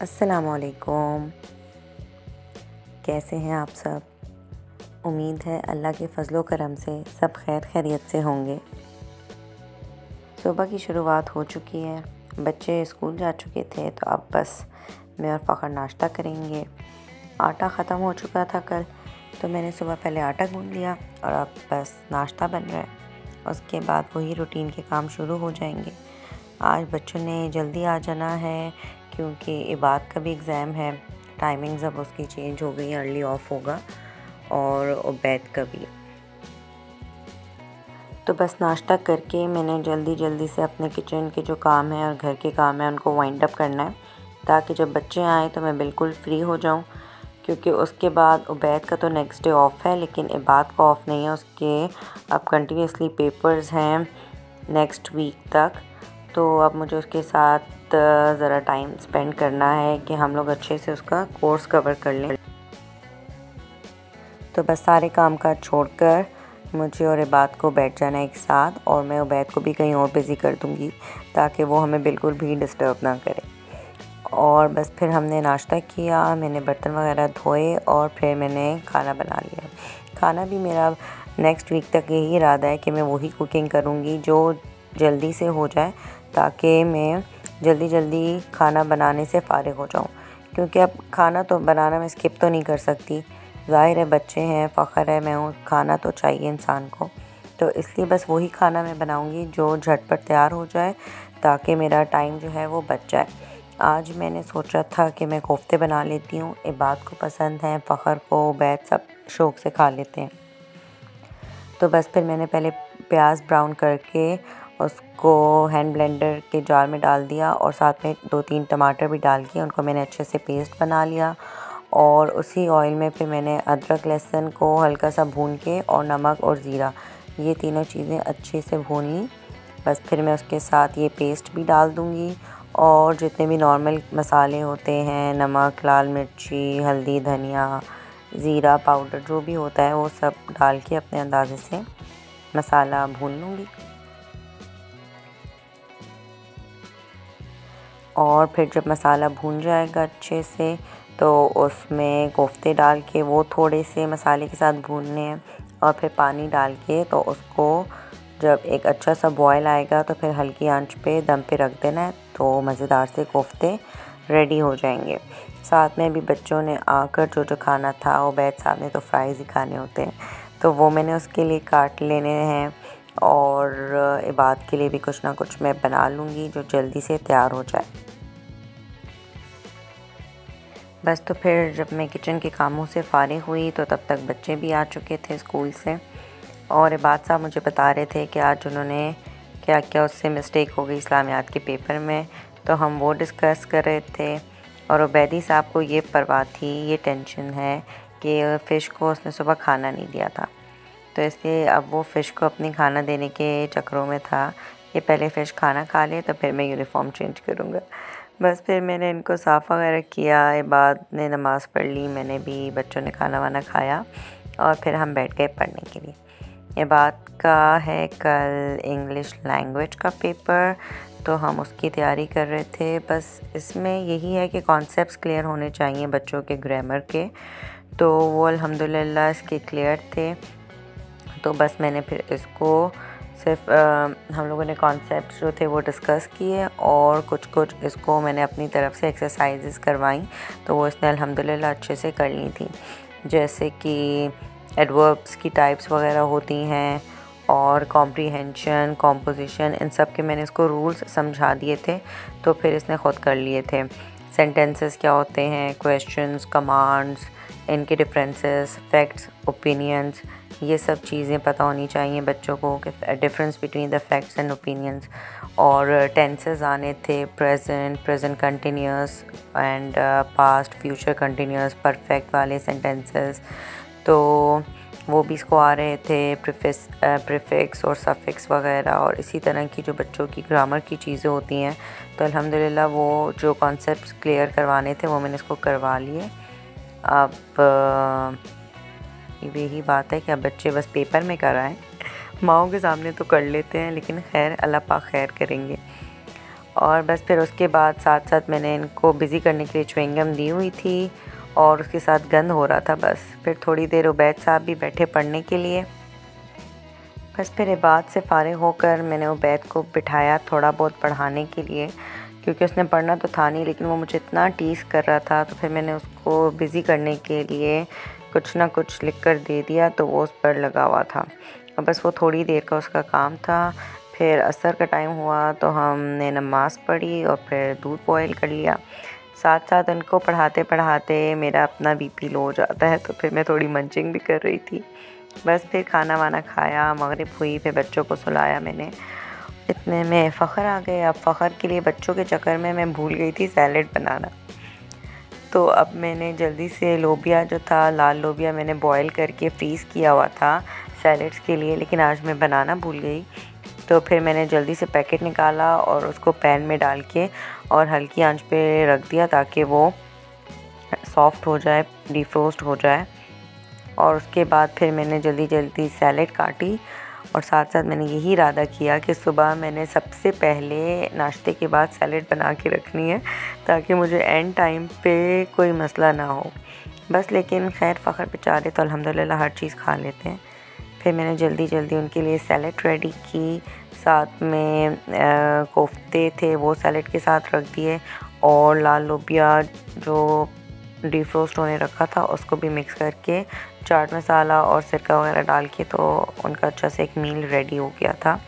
अस्सलामुअलैकुम। कैसे हैं आप सब? उम्मीद है अल्लाह के फ़ज़ल करम से सब खैर खैरियत से होंगे। सुबह की शुरुआत हो चुकी है, बच्चे स्कूल जा चुके थे तो अब बस मैं और फ़खर नाश्ता करेंगे। आटा ख़त्म हो चुका था कल, तो मैंने सुबह पहले आटा गूँध लिया और अब बस नाश्ता बन रहा है। उसके बाद वही रूटीन के काम शुरू हो जाएंगे। आज बच्चों ने जल्दी आ जाना है क्योंकि इबाद का भी एग्ज़ाम है। टाइमिंग्स अब उसकी चेंज हो गई, अर्ली ऑफ होगा, और उबैद का भी। तो बस नाश्ता करके मैंने जल्दी से अपने किचन के जो काम है और घर के काम है उनको वाइंड अप करना है, ताकि जब बच्चे आएँ तो मैं बिल्कुल फ्री हो जाऊं। क्योंकि उसके बाद उबैद का तो नेक्स्ट डे ऑफ़ है, लेकिन इबाद का ऑफ़ नहीं है। उसके अब कंटिन्यूसली पेपर्स हैं नेक्स्ट वीक तक, तो अब मुझे उसके साथ ज़रा टाइम स्पेंड करना है कि हम लोग अच्छे से उसका कोर्स कवर कर लें। तो बस सारे काम काज छोड़कर मुझे और इबाद को बैठ जाना एक साथ, और मैं उबैद को भी कहीं और बिज़ी कर दूँगी ताकि वो हमें बिल्कुल भी डिस्टर्ब ना करे। और बस फिर हमने नाश्ता किया, मैंने बर्तन वगैरह धोए और फिर मैंने खाना बना लिया। खाना भी मेरा नेक्स्ट वीक तक यही इरादा है कि मैं वही कुकिंग करूँगी जो जल्दी से हो जाए, ताकि मैं जल्दी खाना बनाने से फ़ारिग हो जाऊँ। क्योंकि अब खाना तो बनाना मैं स्किप तो नहीं कर सकती, ज़ाहिर है बच्चे हैं, फ़खर है, मैं हूँ, खाना तो चाहिए इंसान को। तो इसलिए बस वही खाना मैं बनाऊँगी जो झटपट तैयार हो जाए, ताकि मेरा टाइम जो है वो बच जाए। आज मैंने सोचा था कि मैं कोफ्ते बना लेती हूँ, इबाद को पसंद हैं, फ़खर को, उबैद सब शौक़ से खा लेते हैं। तो बस फिर मैंने पहले प्याज ब्राउन करके उसको हैंड ब्लेंडर के जार में डाल दिया और साथ में 2-3 टमाटर भी डाल के उनको मैंने अच्छे से पेस्ट बना लिया। और उसी ऑयल में फिर मैंने अदरक लहसुन को हल्का सा भून के और नमक और ज़ीरा, ये तीनों चीज़ें अच्छे से भून ली। बस फिर मैं उसके साथ ये पेस्ट भी डाल दूँगी और जितने भी नॉर्मल मसाले होते हैं, नमक, लाल मिर्ची, हल्दी, धनिया, ज़ीरा पाउडर, जो भी होता है वो सब डाल के अपने अंदाज़े से मसाला भून लूँगी। और फिर जब मसाला भून जाएगा अच्छे से, तो उसमें कोफ्ते डाल के वो थोड़े से मसाले के साथ भूनने हैं, और फिर पानी डाल के तो उसको जब एक अच्छा सा बॉयल आएगा तो फिर हल्की आंच पे दम पे रख देना है, तो मज़ेदार से कोफ्ते रेडी हो जाएंगे। साथ में भी बच्चों ने आकर जो खाना था, उबैद साहब ने तो फ्राइज़ ही खाने होते हैं, तो वो मैंने उसके लिए काट लेने हैं, और इबाद के लिए भी कुछ ना कुछ मैं बना लूँगी जो जल्दी से तैयार हो जाए। बस तो फिर जब मैं किचन के कामों से फ़ारिग हुई तो तब तक बच्चे भी आ चुके थे स्कूल से, और इबाद साहब मुझे बता रहे थे कि आज उन्होंने क्या उससे मिस्टेक हो गई इस्लामियात के पेपर में, तो हम वो डिस्कस कर रहे थे। और उबैदी साहब को ये परवाह थी, ये टेंशन है कि फ़िश को उसने सुबह खाना नहीं दिया था, तो इसलिए अब वो फ़िश को अपनी खाना देने के चक्करों में था कि पहले फ़िश खाना खा ले तो फिर मैं यूनिफ़ॉर्म चेंज करूँगा। बस फिर मैंने इनको साफ़ वगैरह किया, इबाद ने नमाज़ पढ़ ली, मैंने भी, बच्चों ने खाना वाना खाया और फिर हम बैठ गए पढ़ने के लिए। इबाद का है कल इंग्लिश लैंग्वेज का पेपर, तो हम उसकी तैयारी कर रहे थे। बस इसमें यही है कि कॉन्सेप्ट्स क्लियर होने चाहिए बच्चों के ग्रामर के, तो वो अल्हम्दुलिल्लाह इसके क्लियर थे। तो बस मैंने फिर इसको सिर्फ हम लोगों ने कॉन्सेप्ट्स जो थे वो डिस्कस किए, और कुछ इसको मैंने अपनी तरफ से एक्सरसाइजेस करवाई, तो वो इसने अल्हम्दुलिल्लाह अच्छे से कर ली थी। जैसे कि एडवर्ब्स की टाइप्स वगैरह होती हैं, और कॉम्प्रीहेंशन, कॉम्पोजिशन, इन सब के मैंने इसको रूल्स समझा दिए थे, तो फिर इसने ख़ुद कर लिए थे। सेंटेंसेस क्या होते हैं, क्वेश्चंस, कमांड्स, इनके डिफरेंसेस, फैक्ट्स, ओपिनियंस, ये सब चीज़ें पता होनी चाहिए बच्चों को कि difference between the facts and opinions. और टेंसेस आने थे, present continuous and past future continuous, perfect वाले सेंटेंसेस, तो वो भी इसको आ रहे थे, प्रीफिक्स और सफिक्स वगैरह, और इसी तरह की जो बच्चों की ग्रामर की चीज़ें होती हैं। तो अल्हम्दुलिल्लाह वो जो कॉन्सेप्ट्स क्लियर करवाने थे वो मैंने इसको करवा लिए। अब यही बात है कि अब बच्चे बस पेपर में कराएं, माओं के सामने तो कर लेते हैं, लेकिन खैर अल्लाह पाक खैर करेंगे। और बस फिर उसके बाद साथ साथ मैंने इनको बिज़ी करने के लिए च्युइंगम दी हुई थी और उसके साथ गंद हो रहा था। बस फिर थोड़ी देर उबैद साहब भी बैठे पढ़ने के लिए। बस फिर इबादत से फ़ारिग होकर मैंने उबैद को बिठाया थोड़ा बहुत पढ़ाने के लिए, क्योंकि उसने पढ़ना तो था नहीं, लेकिन वो मुझे इतना टीज़ कर रहा था। तो फिर मैंने उसको बिज़ी करने के लिए कुछ ना कुछ लिख कर दे दिया, तो वो उस पर लगा हुआ था और बस वो थोड़ी देर का उसका काम था। फिर असर का टाइम हुआ तो हमने नमाज़ पढ़ी और फिर दूध बॉयल कर लिया। साथ साथ उनको पढ़ाते पढ़ाते मेरा अपना बीपी लो हो जाता है, तो फिर मैं थोड़ी मंचिंग भी कर रही थी। बस फिर खाना वाना खाया, मगरिब हुई, फिर बच्चों को सुलाया मैंने। इतने में फ़खर आ गए। अब फ़खर के लिए बच्चों के चक्कर में मैं भूल गई थी सैलेड बनाना। तो अब मैंने जल्दी से लोबिया जो था, लाल लोबिया मैंने बॉयल करके फ्रीज़ किया हुआ था सैलेड्स के लिए, लेकिन आज मैं बनाना भूल गई। तो फिर मैंने जल्दी से पैकेट निकाला और उसको पैन में डाल के और हल्की आंच पे रख दिया ताकि वो सॉफ़्ट हो जाए, डिफ्रोस्ट हो जाए। और उसके बाद फिर मैंने जल्दी जल्दी सैलेड काटी और साथ साथ मैंने यही इरादा किया कि सुबह मैंने सबसे पहले नाश्ते के बाद सैलेड बना के रखनी है ताकि मुझे एंड टाइम पे कोई मसला ना हो। बस लेकिन खैर फ़खर बेचारे तो अल्हम्दुलिल्लाह हर चीज़ खा लेते हैं। फिर मैंने जल्दी जल्दी उनके लिए सैलेड रेडी की, साथ में कोफ्ते थे वो सैलेड के साथ रख दिए और लाल लोबिया जो डिफ्रोस्ट होने रखा था उसको भी मिक्स करके चाट मसाला और सिरका वगैरह डाल के तो उनका अच्छा से एक मील रेडी हो गया था,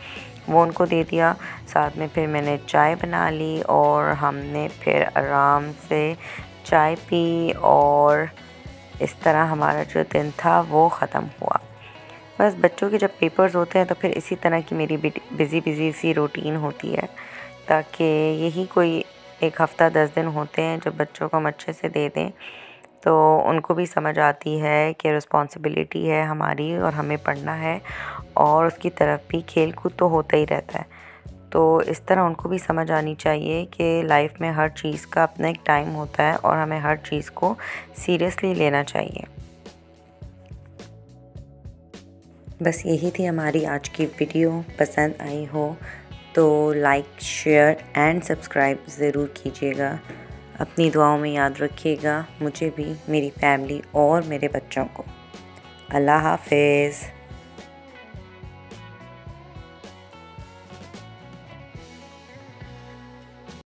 वो उनको दे दिया। साथ में फिर मैंने चाय बना ली और हमने फिर आराम से चाय पी और इस तरह हमारा जो दिन था वो ख़त्म हुआ। बस बच्चों के जब पेपर्स होते हैं तो फिर इसी तरह की मेरी बिज़ी सी रूटीन होती है, ताकि यही कोई एक हफ़्ता 10 दिन होते हैं जब बच्चों को हम अच्छे से दे दें तो उनको भी समझ आती है कि रिस्पॉन्सिबिलिटी है हमारी और हमें पढ़ना है, और उसकी तरफ भी खेल कूद तो होता ही रहता है। तो इस तरह उनको भी समझ आनी चाहिए कि लाइफ में हर चीज़ का अपना एक टाइम होता है और हमें हर चीज़ को सीरियसली लेना चाहिए। बस यही थी हमारी आज की वीडियो। पसंद आई हो तो लाइक, शेयर एंड सब्सक्राइब ज़रूर कीजिएगा। अपनी दुआओं में याद रखिएगा मुझे भी, मेरी फैमिली और मेरे बच्चों को। अल्लाह हाफ़िज़।